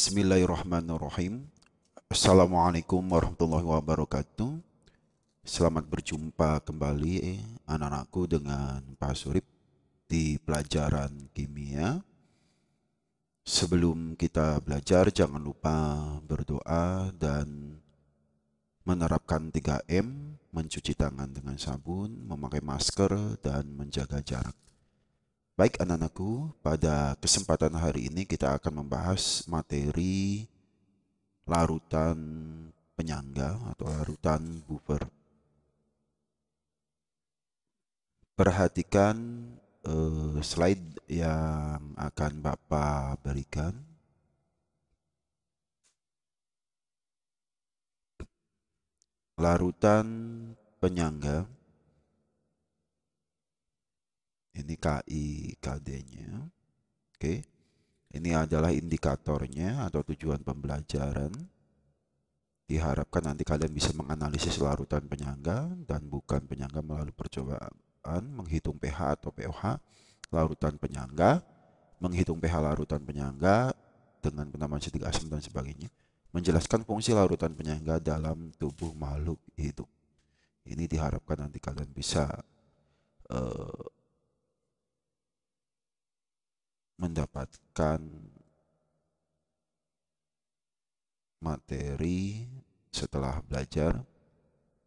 Bismillahirrahmanirrahim. Assalamualaikum warahmatullahi wabarakatuh. Selamat berjumpa kembali anak-anakku dengan Pak Surip di pelajaran kimia. Sebelum kita belajar, jangan lupa berdoa dan menerapkan 3M, mencuci tangan dengan sabun, memakai masker, dan menjaga jarak. Baik anak-anakku, pada kesempatan hari ini kita akan membahas materi larutan penyangga atau larutan buffer. Perhatikan slide yang akan Bapak berikan. Larutan penyangga. Ini KI KD-nya. Oke. Ini adalah indikatornya atau tujuan pembelajaran. Diharapkan nanti kalian bisa menganalisis larutan penyangga dan bukan penyangga melalui percobaan, menghitung pH atau pH larutan penyangga, menghitung pH larutan penyangga dengan penamaan setik asam dan sebagainya, menjelaskan fungsi larutan penyangga dalam tubuh makhluk hidup. Ini diharapkan nanti kalian bisa mendapatkan materi setelah belajar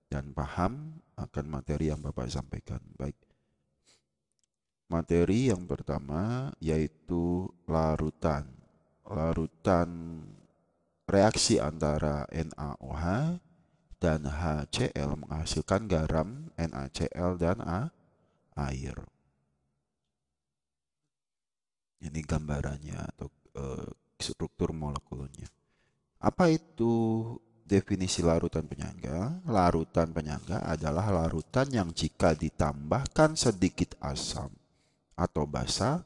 dan paham akan materi yang Bapak sampaikan. Baik. Materi yang pertama yaitu larutan. Larutan reaksi antara NaOH dan HCl menghasilkan garam, NaCl dan air. Ini gambarannya atau struktur molekulnya. Apa itu definisi larutan penyangga? Larutan penyangga adalah larutan yang jika ditambahkan sedikit asam atau basa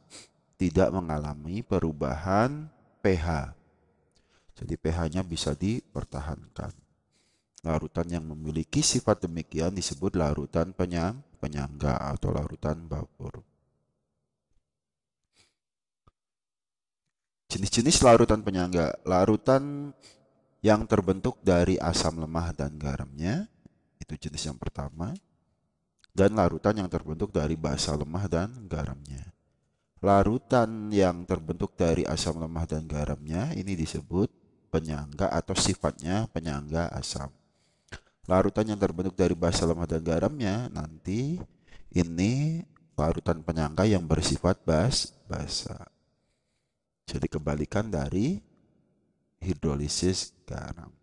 tidak mengalami perubahan pH. Jadi pH-nya bisa dipertahankan. Larutan yang memiliki sifat demikian disebut larutan penyangga atau larutan buffer. Jenis-jenis larutan penyangga. Larutan yang terbentuk dari asam lemah dan garamnya, itu jenis yang pertama. Dan larutan yang terbentuk dari basa lemah dan garamnya. Larutan yang terbentuk dari asam lemah dan garamnya ini disebut penyangga atau sifatnya penyangga asam. Larutan yang terbentuk dari basa lemah dan garamnya nanti ini larutan penyangga yang bersifat basa. Jadi kebalikan dari hidrolisis garam.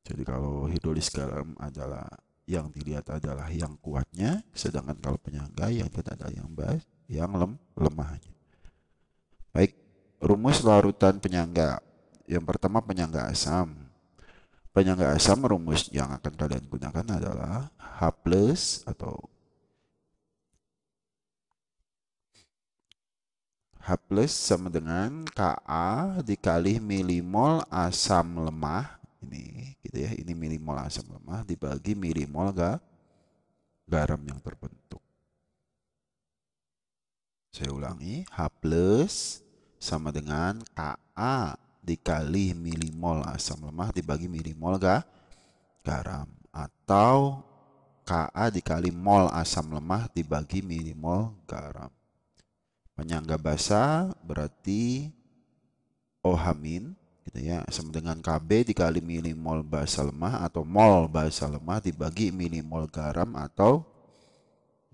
Jadi kalau hidrolisis garam adalah yang dilihat adalah yang kuatnya, sedangkan kalau penyangga yang tidak ada yang lemahnya. Baik, rumus larutan penyangga. Yang pertama penyangga asam. Penyangga asam rumus yang akan kalian gunakan adalah H+ atau H+ sama dengan Ka dikali milimol asam lemah. Ini gitu ya, ini milimol asam lemah dibagi milimol garam yang terbentuk. Saya ulangi, H+ sama dengan Ka dikali milimol asam lemah dibagi milimol garam, atau Ka dikali mol asam lemah dibagi milimol garam. Penyangga basa berarti OH- gitu ya, sama dengan Kb dikali milimol basa lemah atau mol basa lemah dibagi milimol garam atau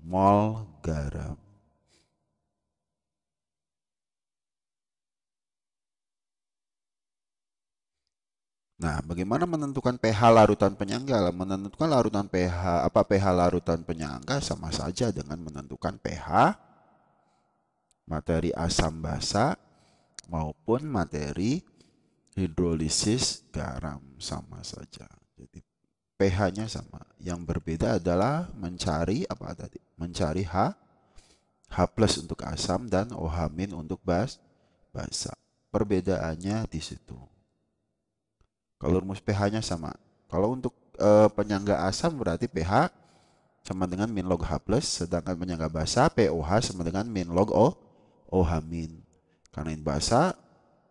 mol garam. Nah, bagaimana menentukan pH larutan penyangga? Menentukan larutan pH larutan penyangga sama saja dengan menentukan pH materi asam basa maupun materi hidrolisis garam, sama saja. Jadi pH-nya sama. Yang berbeda adalah mencari apa tadi? Mencari H+ untuk asam dan OH- untuk basa. Perbedaannya di situ. Kalau rumus pH-nya sama. Kalau untuk penyangga asam berarti pH sama dengan min log H+, sedangkan penyangga basa POH sama dengan min log OH-. Karena ini basa,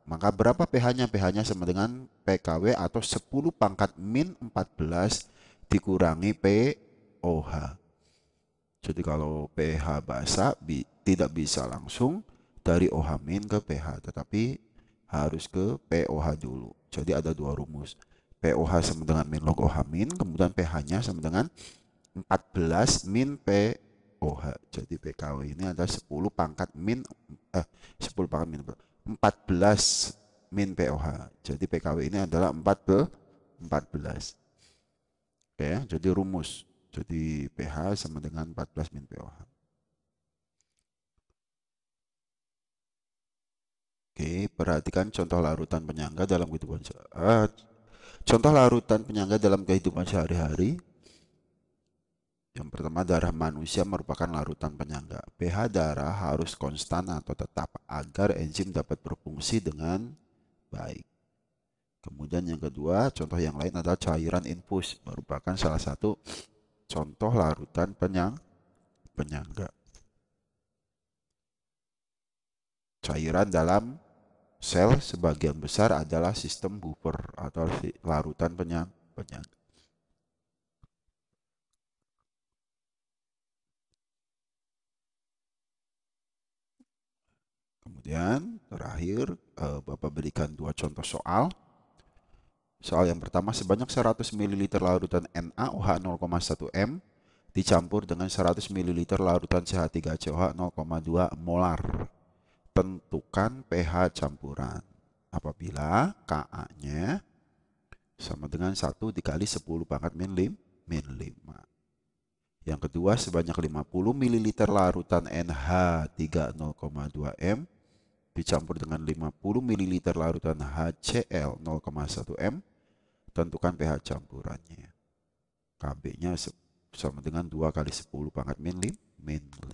Maka berapa pH-nya? pH-nya sama dengan PKW atau 10 pangkat min 14 dikurangi pOH. Jadi kalau pH basa tidak bisa langsung dari OH min ke pH, tetapi harus ke pOH dulu. Jadi ada dua rumus. pOH sama dengan min log OH min, kemudian pH-nya sama dengan 14 min pOH. Jadi PKW ini ada 10 pangkat min 10 pangkat min 14 min pOH. Jadi PKW ini adalah 14. Oke, jadi rumus. Jadi pH sama dengan 14 min pOH. Oke, perhatikan contoh larutan penyangga dalam kehidupan contoh larutan penyangga dalam kehidupan sehari-hari. Yang pertama, darah manusia merupakan larutan penyangga. pH darah harus konstan atau tetap agar enzim dapat berfungsi dengan baik. Kemudian yang kedua, contoh yang lain adalah cairan infus, merupakan salah satu contoh larutan penyangga. Cairan dalam sel sebagian besar adalah sistem buffer atau larutan penyangga. Kemudian terakhir Bapak berikan dua contoh soal. Soal yang pertama, sebanyak 100 ml larutan NaOH 0,1 m dicampur dengan 100 ml larutan CH3COH 0,2 molar. Tentukan pH campuran apabila Ka-nya sama dengan 1 dikali 10 pangkat min 5. Yang kedua, sebanyak 50 ml larutan NH3 0,2 m dicampur dengan 50 ml larutan HCl 0,1 m. Tentukan pH campurannya. Kb-nya sama dengan 2 kali 10 pangkat min 5.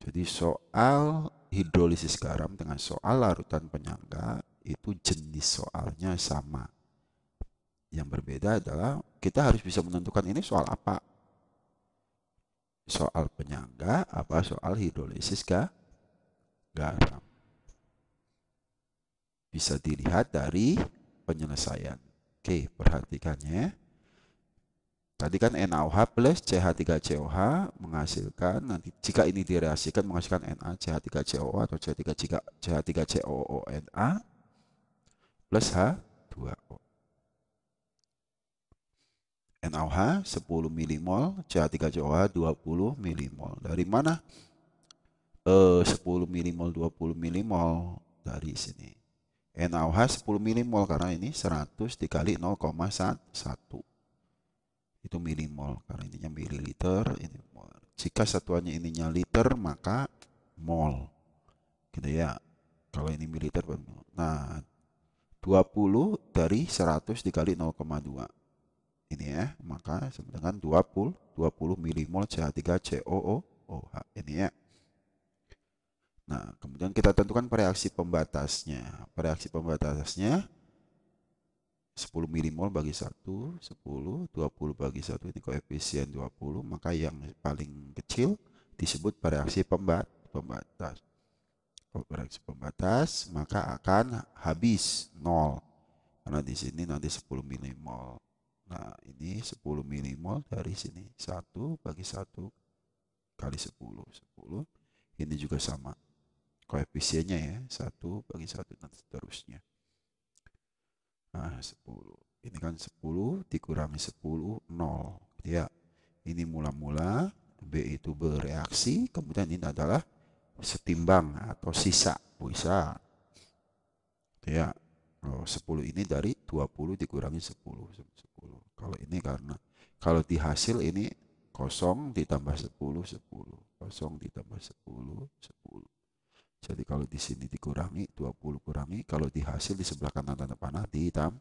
Jadi soal hidrolisis garam dengan soal larutan penyangga itu jenis soalnya sama. Yang berbeda adalah kita harus bisa menentukan ini soal apa. Soal penyangga apa soal hidrolisis garam. Bisa dilihat dari penyelesaian. Oke, perhatikannya. Tadi kan NaOH plus CH3COH menghasilkan, nanti jika ini direaksikan menghasilkan NaCH3COO atau CH3COONa plus H2O. NaOH 10 milimol, CH3COH 20 milimol. Dari mana? 10 milimol, 20 milimol dari sini. NaOH 10 milimol karena ini 100 dikali 0,1. Itu milimol karena ininya mililiter, ini mol. Jika satuannya ininya liter maka mol. Gitu ya. Kalau ini mililiter, nah 20 dari 100 dikali 0,2. Ini ya, maka sama dengan 20 milimol CH3COOH. Ini ya. Nah, kemudian kita tentukan reaksi pembatasnya. Reaksi pembatasnya 10 milimol bagi 1, 10, 20 bagi 1, ini koefisien 20, maka yang paling kecil disebut reaksi pembatas. Kalau reaksi pembatas, maka akan habis 0. Karena di sini nanti 10 milimol. Nah, ini 10 milimol dari sini. 1 bagi 1 kali 10. 10. Ini juga sama. Koefisiennya ya, 1 bagi 1 dan seterusnya. Nah, 10. Ini kan 10 dikurangi 10, 0. Ya, ini mula-mula B itu bereaksi, kemudian ini adalah setimbang atau sisa. Bisa. Ya, 10 ini dari 20 dikurangi 10. 10. Kalau ini karena, kalau di hasil ini 0 ditambah 10, 10. 0 ditambah 10, 10. Jadi kalau di sini dikurangi, 20 kurangi, kalau di hasil di sebelah kanan tanda panah ditambah.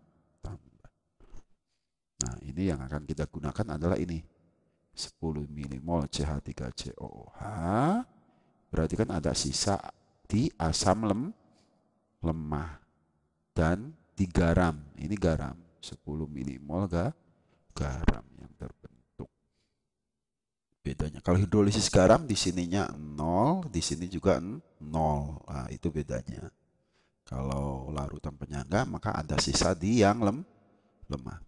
Nah, ini yang akan kita gunakan adalah ini. 10 milimol CH3COOH. Berarti kan ada sisa di asam lemah dan di garam. Ini garam. 10 milimol garam yang terbentuk. Bedanya kalau hidrolisis garam di sininya 0, di sini juga 0. 0. Nah, itu bedanya. Kalau larutan penyangga maka ada sisa di yang lemah.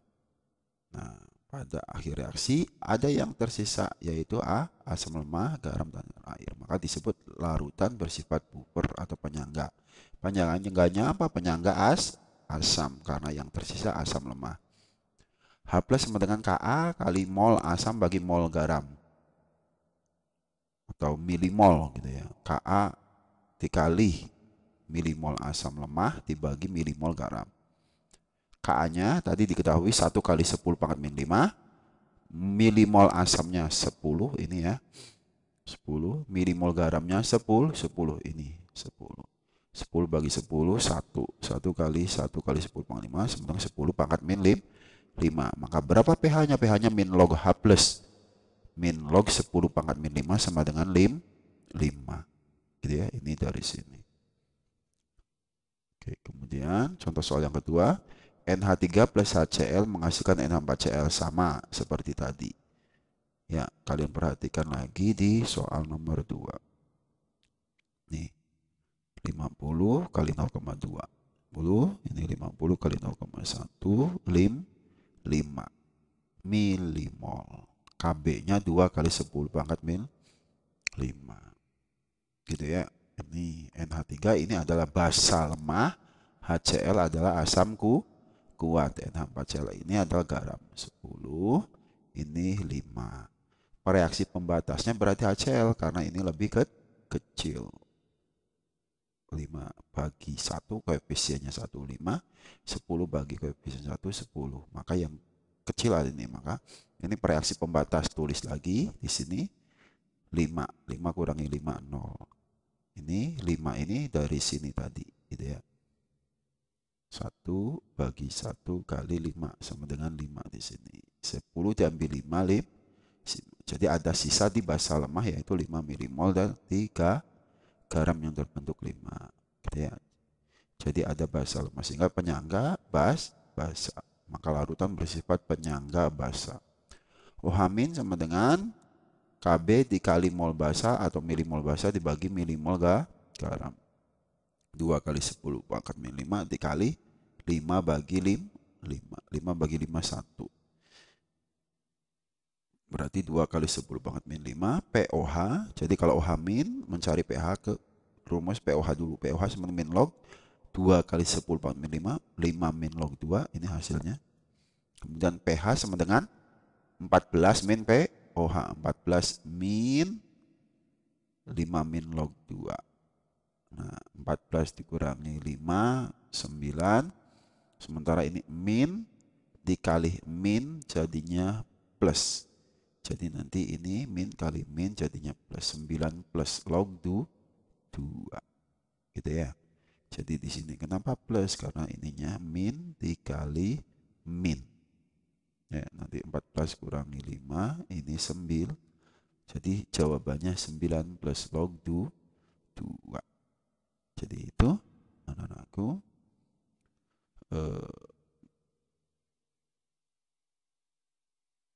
Nah, pada akhir reaksi ada yang tersisa yaitu asam lemah, garam, dan air. Maka disebut larutan bersifat puber atau penyangga. Penyangganya apa? Penyangga asam karena yang tersisa asam lemah. H plus sama dengan Ka kali mol asam bagi mol garam. Atau milimol gitu ya. Ka dikali milimol asam lemah dibagi milimol garam. Ka-nya tadi diketahui 1 kali 10 pangkat min 5. Milimol asamnya 10 ini ya. 10. Milimol garamnya 10. 10 ini 10. 10 bagi 10 1. 1 kali 1 kali 10 pangkat 5 sama dengan 10 pangkat min 5. Maka berapa pH-nya? pH-nya min log H plus. Min log 10 pangkat min 5 sama dengan 5. Gitu ya. Ini dari sini. Oke, kemudian contoh soal yang kedua. NH3 plus HCl menghasilkan NH4Cl sama seperti tadi. Ya, kalian perhatikan lagi di soal nomor 2. Nih, 50 kali 0,2. Ini 50 kali 0,1, 5 milimol. KB-nya 2 kali 10 pangkat min 5. Gitu ya. Ini NH3 ini adalah basa lemah, HCl adalah asam kuat. NH4Cl ini adalah garam. 10, ini 5. Reaksi pembatasnya berarti HCl karena ini lebih kecil. 5 bagi 1 koefisiennya 1, 5. 10 bagi koefisien 1, 10. Maka yang kecil ada ini. Maka ini reaksi pembatas, tulis lagi di sini 5. 5 kurangi 5, 0. Ini 5 ini dari sini tadi gitu ya. 1 bagi 1 kali 5 sama dengan 5 di sini. 10 diambil 5. Jadi ada sisa di basa lemah yaitu 5 milimol dan 3 garam yang terbentuk 5. Gitu ya. Jadi ada basa lemah sehingga penyangga basa. Maka larutan bersifat penyangga basa. OH- sama dengan Kb dikali mol basa atau milimol basa dibagi milimol garam. 2 kali 10 pangkat min 5 dikali 5 bagi 5. 5 bagi 5, 1. Berarti 2 kali 10 pangkat min 5 POH. Jadi kalau OH min mencari pH ke rumus POH dulu. POH sama min log 2 kali 10 pangkat min 5. 5 min log 2 ini hasilnya. Kemudian pH sama dengan 14 min POH. 14 min 5 min log 2. Nah, 14 dikurangi 5, 9. Sementara ini min dikali min jadinya plus. Jadi nanti ini min kali min jadinya plus 9 plus log 2. Gitu ya. Jadi di sini kenapa plus? Karena ininya min dikali min. Ya, nanti 14 kurangi 5 ini 9. Jadi jawabannya 9 plus log 2. Jadi itu anak-anakku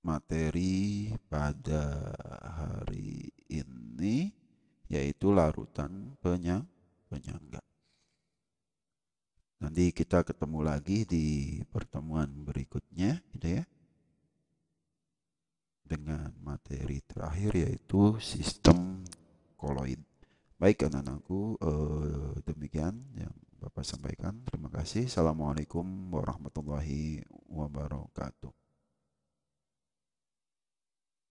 materi pada hari ini yaitu larutan penyangga. Nanti kita ketemu lagi di pertemuan berikutnya gitu ya. Dengan materi terakhir yaitu sistem koloid. Baik anak-anakku, demikian yang Bapak sampaikan. Terima kasih. Assalamualaikum warahmatullahi wabarakatuh.